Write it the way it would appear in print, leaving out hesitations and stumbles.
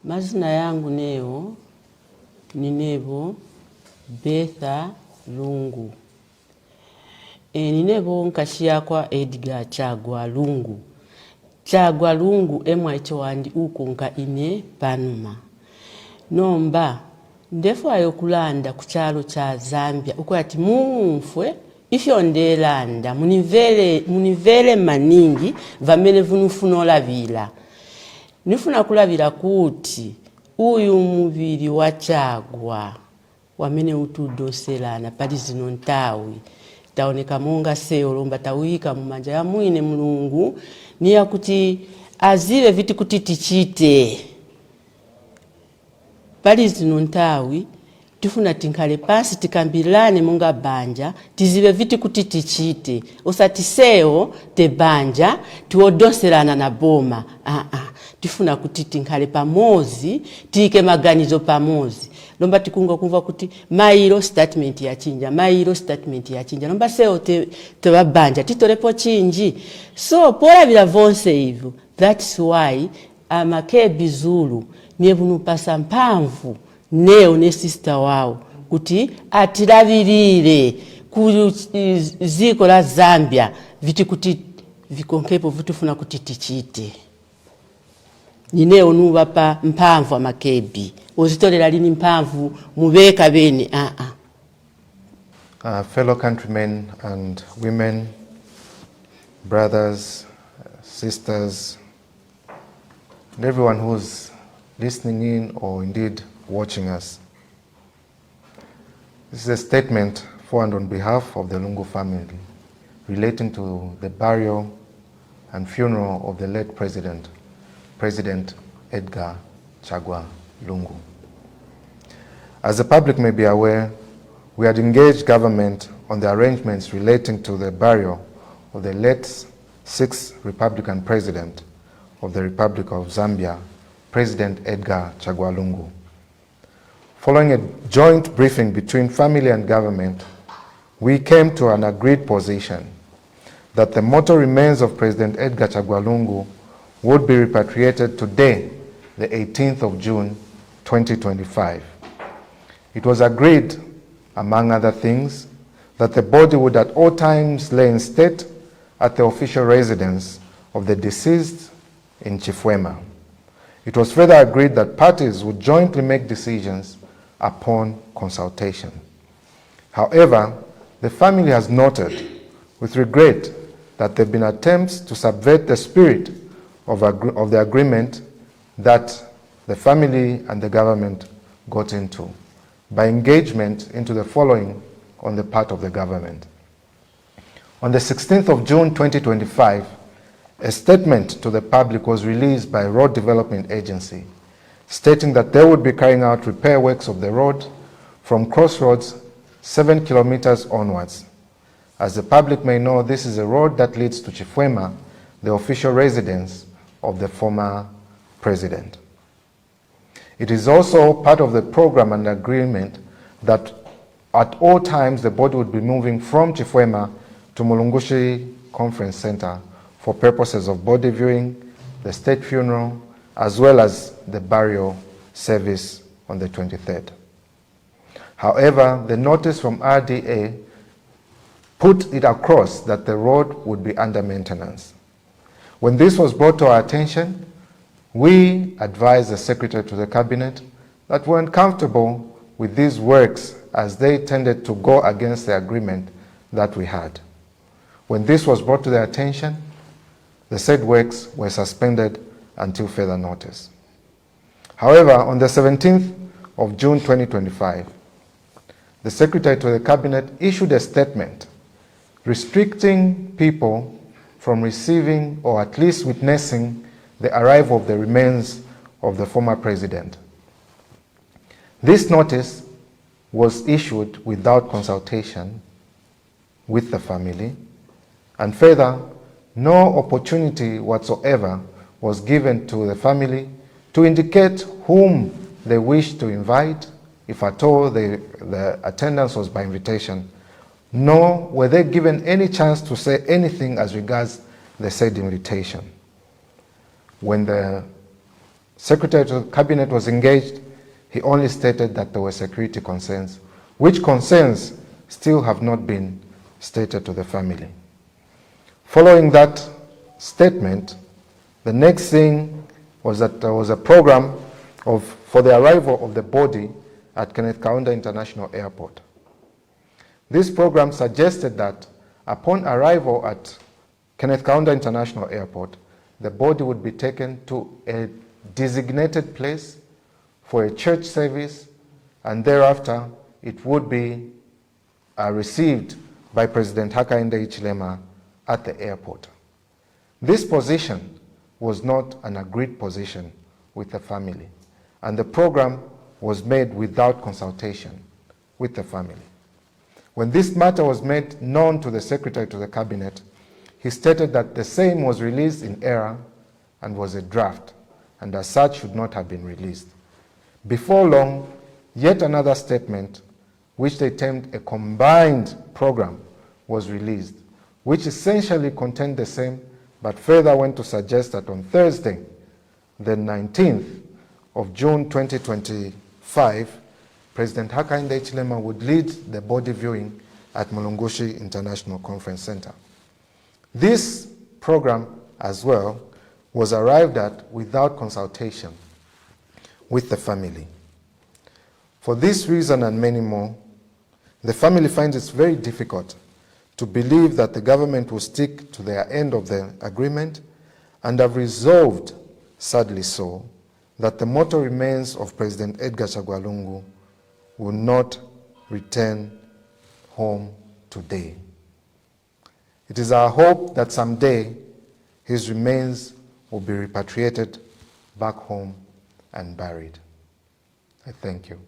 Mazina yangu neo ni nebo Edgar Lungu. Ninebo nkashia kwa Edgar Chagwa Lungu. Chagwa Lungu emwa icho wandi uko nka ine panuma. Nomba ndefu ayokulanda kuchalo cha Zambia uko ati mumfwe ifyo ndelanda munivele maningi vamele vunufunola vila. Nifuna kulavira kuti uyu muviri wa Chagwa wamene utudoselana pali zino ntawi taoneka monga seolomba tawika mumanja ya mwine Mulungu niya kuti azive viti kuti tichite pali zino ntawi tifuna tinkale pasi tikambilane monga banja tizive viti kuti tichite osati seo te banja tuodoselana na boma tifuna kuti tinkale pamozi tike maganizo pamozi lomba tikunga kumva kuti mailo statement ya chinja lomba seo te babanja titolepo chinji so pora vila vonse hivyo. That's why amakebi Zulu nievunu pasa mpamvu neo ne sister wao kuti atilavilile ku ziko la Zambia viti kuti vikonkepo vitufuna kuti tichite nineo nuwa pa mpamvu amakebi ozitolera lini mpamvu mubeka bene Fellow countrymen and women, brothers, sisters, and everyone who's listening in or indeed watching us. This is a statement for and on behalf of the Lungu family relating to the burial and funeral of the late President Edgar Chagwa Lungu. As the public may be aware, we had engaged government on the arrangements relating to the burial of the late 6th Republican President of the Republic of Zambia, President Edgar Chagwa Lungu. Following a joint briefing between family and government, we came to an agreed position that the mortal remains of President Edgar Chagwa Lungu would be repatriated today, the 18th of June, 2025. It was agreed, among other things, that the body would at all times lay in state at the official residence of the deceased in Chifwema. It was further agreed that parties would jointly make decisions upon consultation. However, the family has noted with regret that there have been attempts to subvert the spirit of the agreement that the family and the government got into by engagement into the following on the part of the government. On the 16th of June 2025, a statement to the public was released by Road Development Agency stating that they would be carrying out repair works of the road from Crossroads 7 kilometers onwards. As the public may know, this is a road that leads to Chifwema, the official residence of the former president. It is also part of the program and agreement that at all times the body would be moving from Chifwema to Mulungushi Conference Center for purposes of body viewing, the state funeral, as well as the burial service on the 23rd. However, the notice from RDA put it across that the road would be under maintenance. When this was brought to our attention, we advised the Secretary to the Cabinet that we weren't comfortable with these works as they tended to go against the agreement that we had. When this was brought to their attention, the said works were suspended until further notice. However, on the 17th of June 2025, the Secretary to the Cabinet issued a statement restricting people from receiving or at least witnessing the arrival of the remains of the former president. This notice was issued without consultation with the family, and further, no opportunity whatsoever was given to the family to indicate whom they wished to invite, if at all the attendance was by invitation, nor were they given any chance to say anything as regards the said invitation. When the Secretary to the Cabinet was engaged, he only stated that there were security concerns, which concerns still have not been stated to the family. Following that statement, the next thing was that there was a program for the arrival of the body at Kenneth Kaunda International Airport. This program suggested that upon arrival at Kenneth Kaunda International Airport, the body would be taken to a designated place for a church service, and thereafter it would be received by President Hakainde Hichilema at the airport. This position was not an agreed position with the family, and the program was made without consultation with the family. When this matter was made known to the Secretary to the Cabinet, he stated that the same was released in error and was a draft, and as such should not have been released. Before long, yet another statement, which they termed a combined program, was released, which essentially contained the same, but further went to suggest that on Thursday, the 19th of June 2025, President Hakainde Hichilema would lead the body viewing at Mulungushi International Conference Center. This program as well was arrived at without consultation with the family. For this reason and many more, the family finds it very difficult to believe that the government will stick to their end of the agreement, and have resolved, sadly so, that the mortal remains of President Edgar Chagwa Lungu will not return home today. It is our hope that someday his remains will be repatriated back home and buried. I thank you.